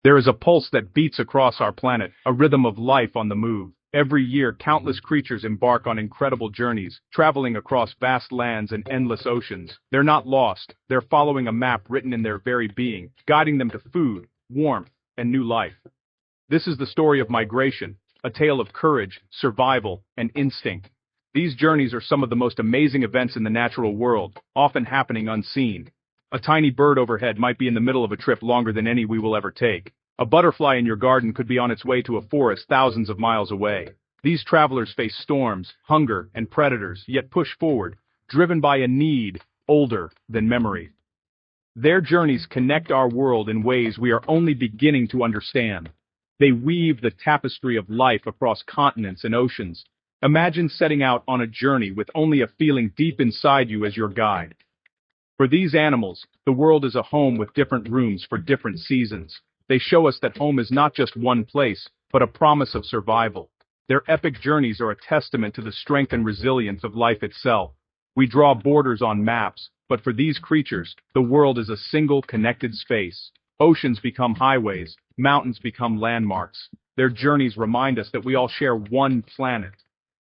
There is a pulse that beats across our planet, a rhythm of life on the move. Every year, countless creatures embark on incredible journeys, traveling across vast lands and endless oceans. They're not lost, they're following a map written in their very being, guiding them to food, warmth, and new life. This is the story of migration, a tale of courage, survival, and instinct. These journeys are some of the most amazing events in the natural world, often happening unseen. A tiny bird overhead might be in the middle of a trip longer than any we will ever take. A butterfly in your garden could be on its way to a forest thousands of miles away. These travelers face storms, hunger, and predators, yet push forward, driven by a need older than memory. Their journeys connect our world in ways we are only beginning to understand. They weave the tapestry of life across continents and oceans. Imagine setting out on a journey with only a feeling deep inside you as your guide. For these animals, the world is a home with different rooms for different seasons. They show us that home is not just one place, but a promise of survival. Their epic journeys are a testament to the strength and resilience of life itself. We draw borders on maps, but for these creatures, the world is a single connected space. Oceans become highways, mountains become landmarks. Their journeys remind us that we all share one planet.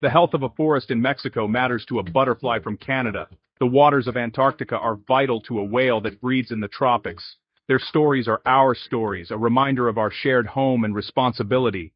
The health of a forest in Mexico matters to a butterfly from Canada. The waters of Antarctica are vital to a whale that breeds in the tropics. Their stories are our stories, a reminder of our shared home and responsibility.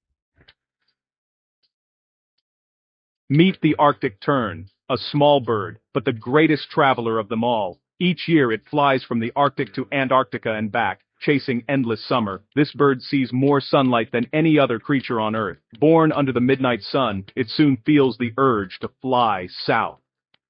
Meet the Arctic Tern, a small bird, but the greatest traveler of them all. Each year it flies from the Arctic to Antarctica and back, chasing endless summer. This bird sees more sunlight than any other creature on Earth. Born under the midnight sun, it soon feels the urge to fly south.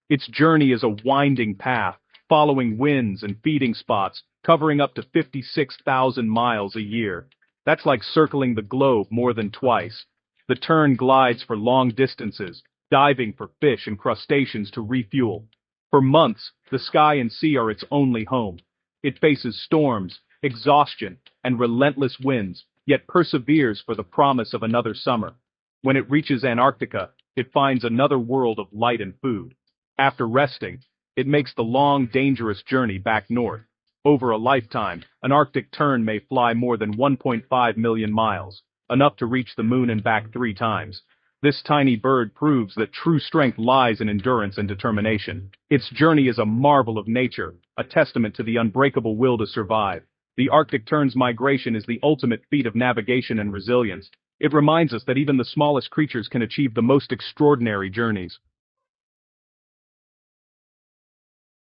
Its journey is a winding path, following winds and feeding spots, covering up to 56,000 miles a year. That's like circling the globe more than twice. The tern glides for long distances, diving for fish and crustaceans to refuel. For months, the sky and sea are its only home. It faces storms, exhaustion, and relentless winds, yet perseveres for the promise of another summer. When it reaches Antarctica, it finds another world of light and food. After resting, it makes the long, dangerous journey back north. Over a lifetime, an Arctic tern may fly more than 1.5 million miles, enough to reach the moon and back 3 times. This tiny bird proves that true strength lies in endurance and determination. Its journey is a marvel of nature, a testament to the unbreakable will to survive. The Arctic tern's migration is the ultimate feat of navigation and resilience. It reminds us that even the smallest creatures can achieve the most extraordinary journeys.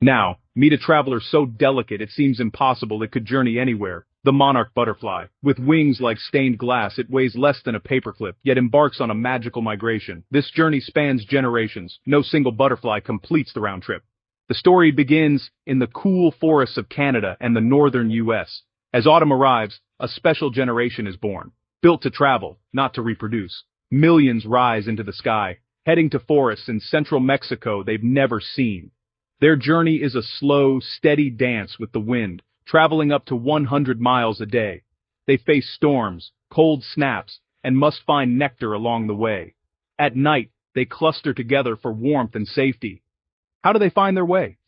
Now, meet a traveler so delicate it seems impossible it could journey anywhere. The monarch butterfly. With wings like stained glass, it weighs less than a paperclip, yet embarks on a magical migration. This journey spans generations. No single butterfly completes the round trip. The story begins in the cool forests of Canada and the northern U.S. As autumn arrives, a special generation is born. Built to travel, not to reproduce. Millions rise into the sky, heading to forests in central Mexico they've never seen. Their journey is a slow, steady dance with the wind, traveling up to 100 miles a day. They face storms, cold snaps, and must find nectar along the way. At night, they cluster together for warmth and safety. How do they find their way?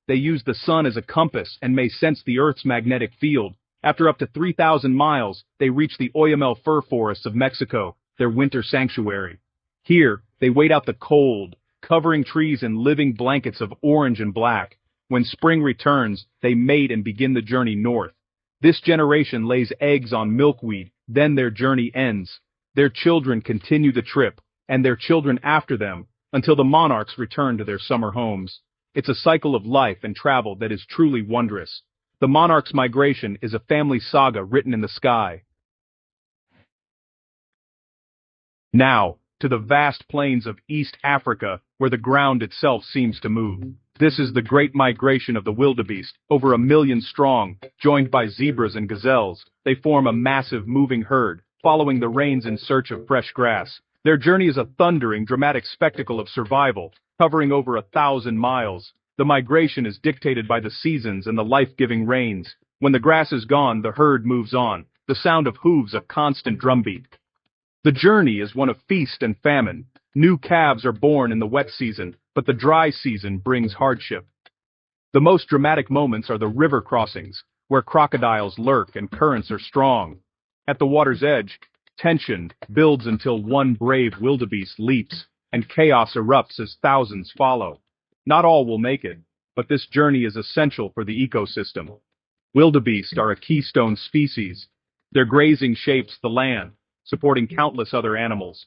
They use the sun as a compass and may sense the Earth's magnetic field. After up to 3,000 miles, they reach the Oyamel fir forests of Mexico, their winter sanctuary. Here, they wait out the cold, covering trees in living blankets of orange and black. When spring returns, they mate and begin the journey north. This generation lays eggs on milkweed, then their journey ends. Their children continue the trip, and their children after them, until the monarchs return to their summer homes. It's a cycle of life and travel that is truly wondrous. The monarch's migration is a family saga written in the sky. Now, to the vast plains of East Africa, where the ground itself seems to move. This is the great migration of the wildebeest, over 1 million strong, joined by zebras and gazelles. They form a massive moving herd, following the rains in search of fresh grass. Their journey is a thundering, dramatic spectacle of survival, covering over 1,000 miles. The migration is dictated by the seasons and the life-giving rains. When the grass is gone, the herd moves on, the sound of hooves a constant drumbeat. The journey is one of feast and famine. New calves are born in the wet season, but the dry season brings hardship. The most dramatic moments are the river crossings, where crocodiles lurk and currents are strong. At the water's edge, tension builds until one brave wildebeest leaps, and chaos erupts as thousands follow. Not all will make it, but this journey is essential for the ecosystem. Wildebeest are a keystone species. Their grazing shapes the land, supporting countless other animals.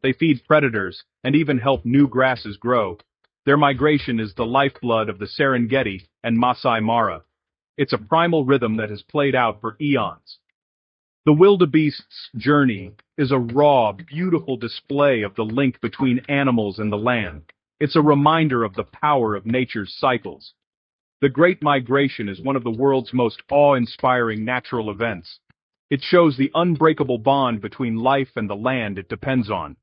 They feed predators and even help new grasses grow. Their migration is the lifeblood of the Serengeti and Masai Mara. It's a primal rhythm that has played out for eons. The wildebeest's journey is a raw, beautiful display of the link between animals and the land. It's a reminder of the power of nature's cycles. The Great Migration is one of the world's most awe-inspiring natural events. It shows the unbreakable bond between life and the land it depends on.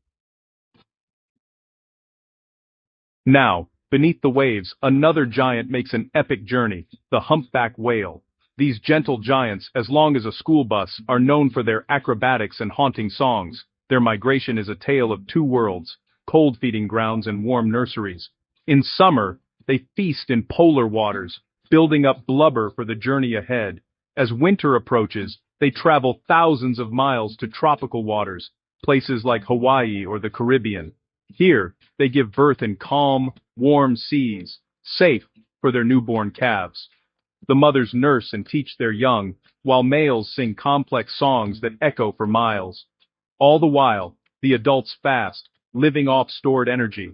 Now, beneath the waves, another giant makes an epic journey, the humpback whale. These gentle giants, as long as a school bus, are known for their acrobatics and haunting songs. Their migration is a tale of two worlds, cold feeding grounds and warm nurseries. In summer, they feast in polar waters, building up blubber for the journey ahead. As winter approaches, they travel thousands of miles to tropical waters, places like Hawaii or the Caribbean. Here, they give birth in calm, warm seas, safe for their newborn calves. The mothers nurse and teach their young, while males sing complex songs that echo for miles. All the while, the adults fast, living off stored energy.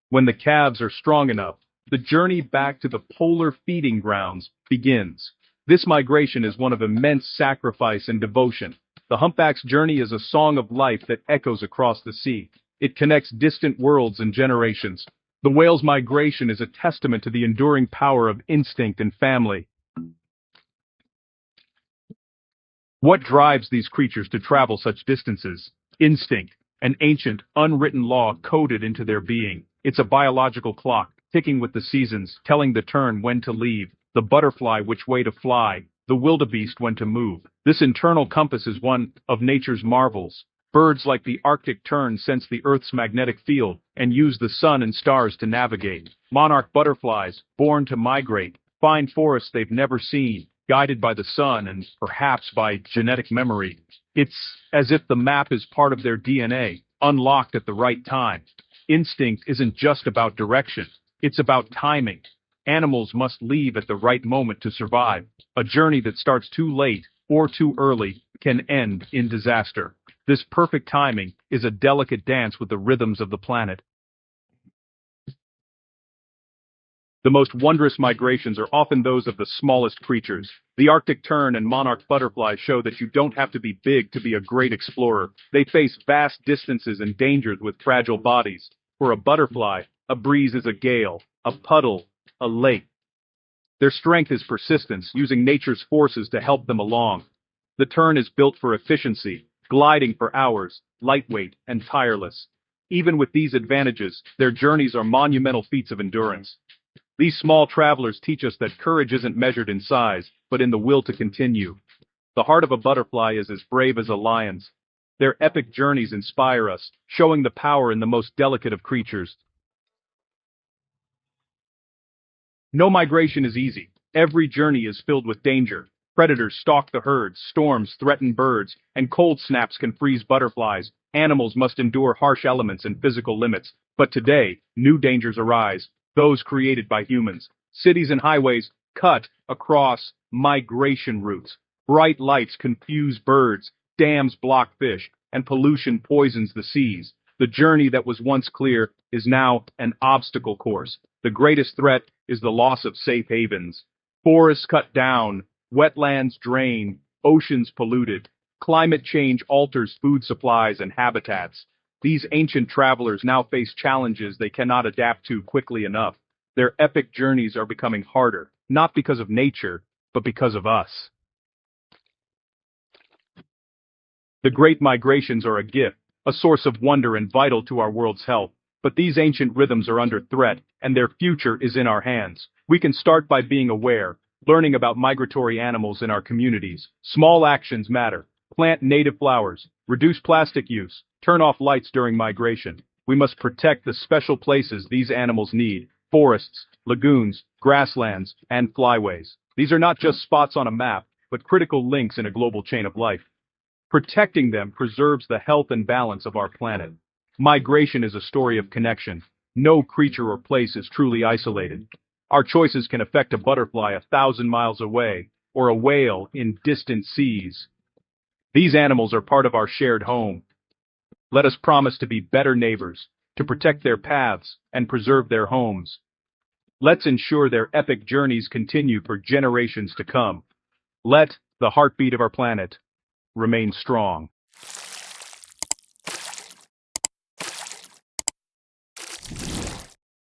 When the calves are strong enough, the journey back to the polar feeding grounds begins. This migration is one of immense sacrifice and devotion. The humpback's journey is a song of life that echoes across the sea. It connects distant worlds and generations. The whale's migration is a testament to the enduring power of instinct and family. What drives these creatures to travel such distances? Instinct, an ancient, unwritten law coded into their being. It's a biological clock, ticking with the seasons, telling the tern when to leave, the butterfly which way to fly, the wildebeest when to move. This internal compass is one of nature's marvels. Birds like the Arctic Tern sense the Earth's magnetic field and use the sun and stars to navigate. Monarch butterflies, born to migrate, find forests they've never seen, guided by the sun and perhaps by genetic memory. It's as if the map is part of their DNA, unlocked at the right time. Instinct isn't just about direction, it's about timing. Animals must leave at the right moment to survive. A journey that starts too late or too early can end in disaster. This perfect timing is a delicate dance with the rhythms of the planet. The most wondrous migrations are often those of the smallest creatures. The Arctic tern and monarch butterfly show that you don't have to be big to be a great explorer. They face vast distances and dangers with fragile bodies. For a butterfly, a breeze is a gale, a puddle, a lake. Their strength is persistence, using nature's forces to help them along. The tern is built for efficiency, gliding for hours, lightweight and tireless. Even with these advantages, their journeys are monumental feats of endurance. These small travelers teach us that courage isn't measured in size, but in the will to continue. The heart of a butterfly is as brave as a lion's. Their epic journeys inspire us, showing the power in the most delicate of creatures. No migration is easy. Every journey is filled with danger. Predators stalk the herds, storms threaten birds, and cold snaps can freeze butterflies. Animals must endure harsh elements and physical limits. But today, new dangers arise, those created by humans. Cities and highways cut across migration routes. Bright lights confuse birds, dams block fish, and pollution poisons the seas. The journey that was once clear is now an obstacle course. The greatest threat is the loss of safe havens. Forests cut down, wetlands drained, oceans polluted. Climate change alters food supplies and habitats. These ancient travelers now face challenges they cannot adapt to quickly enough. Their epic journeys are becoming harder, not because of nature, but because of us. The Great Migrations are a gift, a source of wonder and vital to our world's health. But these ancient rhythms are under threat, and their future is in our hands. We can start by being aware, learning about migratory animals in our communities. Small actions matter. Plant native flowers, reduce plastic use, turn off lights during migration. We must protect the special places these animals need: forests, lagoons, grasslands, and flyways. These are not just spots on a map, but critical links in a global chain of life. Protecting them preserves the health and balance of our planet. Migration is a story of connection. No creature or place is truly isolated. Our choices can affect a butterfly 1,000 miles away, or a whale in distant seas. These animals are part of our shared home. Let us promise to be better neighbors, to protect their paths and preserve their homes. Let's ensure their epic journeys continue for generations to come. Let the heartbeat of our planet remain strong.